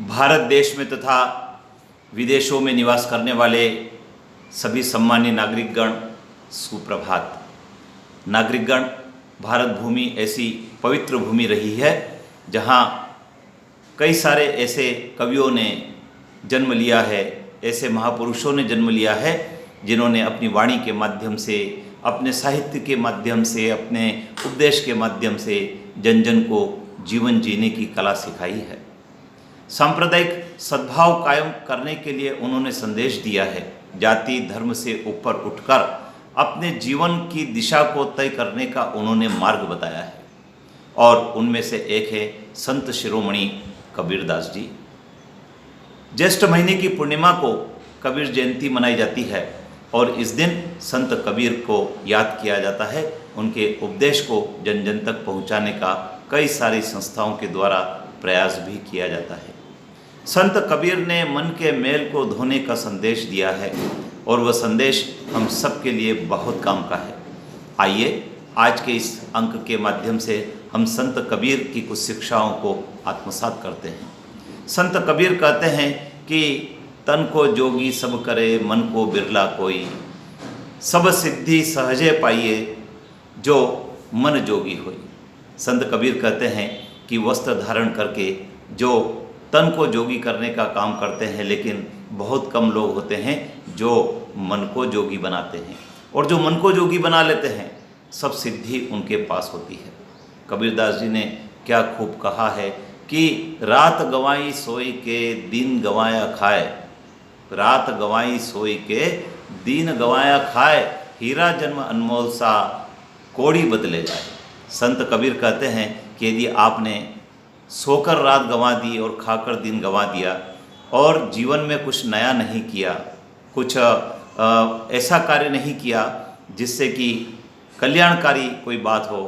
भारत देश में तथा विदेशों में निवास करने वाले सभी सम्मानित नागरिकगण, सुप्रभात। नागरिकगण, भारत भूमि ऐसी पवित्र भूमि रही है जहाँ कई सारे ऐसे कवियों ने जन्म लिया है, ऐसे महापुरुषों ने जन्म लिया है जिन्होंने अपनी वाणी के माध्यम से, अपने साहित्य के माध्यम से, अपने उपदेश के माध्यम से जन जन को जीवन जीने की कला सिखाई है। सांप्रदायिक सद्भाव कायम करने के लिए उन्होंने संदेश दिया है। जाति धर्म से ऊपर उठकर अपने जीवन की दिशा को तय करने का उन्होंने मार्ग बताया है और उनमें से एक है संत शिरोमणि कबीरदास जी। ज्येष्ठ महीने की पूर्णिमा को कबीर जयंती मनाई जाती है और इस दिन संत कबीर को याद किया जाता है। उनके उपदेश को जन जन तक पहुंचाने का कई सारी संस्थाओं के द्वारा प्रयास भी किया जाता है। संत कबीर ने मन के मैल को धोने का संदेश दिया है और वह संदेश हम सब के लिए बहुत काम का है। आइए आज के इस अंक के माध्यम से हम संत कबीर की कुछ शिक्षाओं को आत्मसात करते हैं। संत कबीर कहते हैं कि तन को जोगी सब करे, मन को बिरला कोई, सब सिद्धि सहजे पाइए, जो मन जोगी होई। संत कबीर कहते हैं कि वस्त्र धारण करके जो तन को जोगी करने का काम करते हैं, लेकिन बहुत कम लोग होते हैं जो मन को जोगी बनाते हैं, और जो मन को जोगी बना लेते हैं सब सिद्धि उनके पास होती है। कबीरदास जी ने क्या खूब कहा है कि रात गंवाई सोई के दिन गंवाया खाए, रात गंवाई सोई के दिन गंवाया खाए, हीरा जन्म अनमोल सा कोड़ी बदले जाए। संत कबीर कहते हैं कि यदि आपने सोकर रात गंवा दी और खाकर दिन गंवा दिया और जीवन में कुछ नया नहीं किया, कुछ ऐसा कार्य नहीं किया जिससे कि कल्याणकारी कोई बात हो,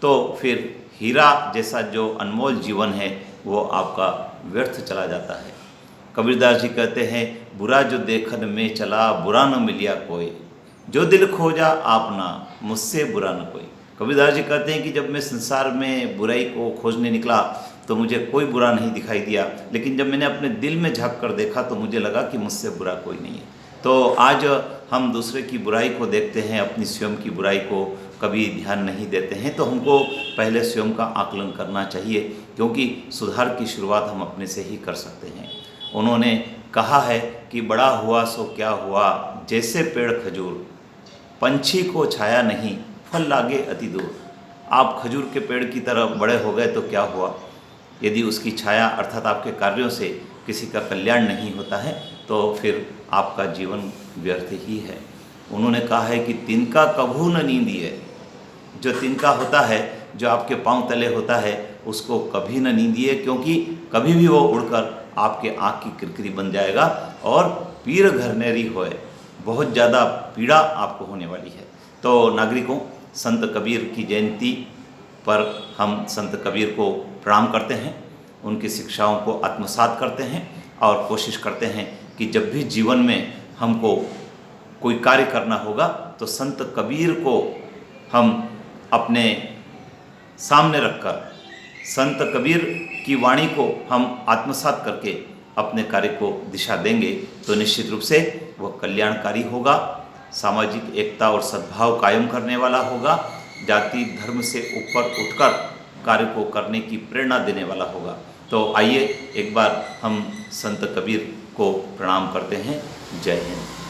तो फिर हीरा जैसा जो अनमोल जीवन है वो आपका व्यर्थ चला जाता है। कबीरदास जी कहते हैं, बुरा जो देखन में चला, बुरा न मिलिया कोई, जो दिल खोजा आपना, मुझसे बुरा न कोई। कबीरदास जी कहते हैं कि जब मैं संसार में बुराई को खोजने निकला तो मुझे कोई बुरा नहीं दिखाई दिया, लेकिन जब मैंने अपने दिल में झांक कर देखा तो मुझे लगा कि मुझसे बुरा कोई नहीं है। तो आज हम दूसरे की बुराई को देखते हैं, अपनी स्वयं की बुराई को कभी ध्यान नहीं देते हैं। तो हमको पहले स्वयं का आकलन करना चाहिए, क्योंकि सुधार की शुरुआत हम अपने से ही कर सकते हैं। उन्होंने कहा है कि बड़ा हुआ सो क्या हुआ, जैसे पेड़ खजूर, पंछी को छाया नहीं, फल लागे अति दूर। आप खजूर के पेड़ की तरह बड़े हो गए तो क्या हुआ, यदि उसकी छाया अर्थात आपके कार्यों से किसी का कल्याण नहीं होता है तो फिर आपका जीवन व्यर्थ ही है। उन्होंने कहा है कि तिनका कभू न नींदिए, जो तिनका होता है, जो आपके पांव तले होता है, उसको कभी न नींदिए, क्योंकि कभी भी वो उड़कर आपके आँख की किरकिरी बन जाएगा और पीर घरनेरी होए, बहुत ज़्यादा पीड़ा आपको होने वाली है। तो नागरिकों, संत कबीर की जयंती पर हम संत कबीर को प्रणाम करते हैं, उनकी शिक्षाओं को आत्मसात करते हैं और कोशिश करते हैं कि जब भी जीवन में हमको कोई कार्य करना होगा तो संत कबीर को हम अपने सामने रखकर, संत कबीर की वाणी को हम आत्मसात करके अपने कार्य को दिशा देंगे तो निश्चित रूप से वह कल्याणकारी होगा, सामाजिक एकता और सद्भाव कायम करने वाला होगा, जाति धर्म से ऊपर उठकर कार्य को करने की प्रेरणा देने वाला होगा। तो आइए एक बार हम संत कबीर को प्रणाम करते हैं। जय हिंद।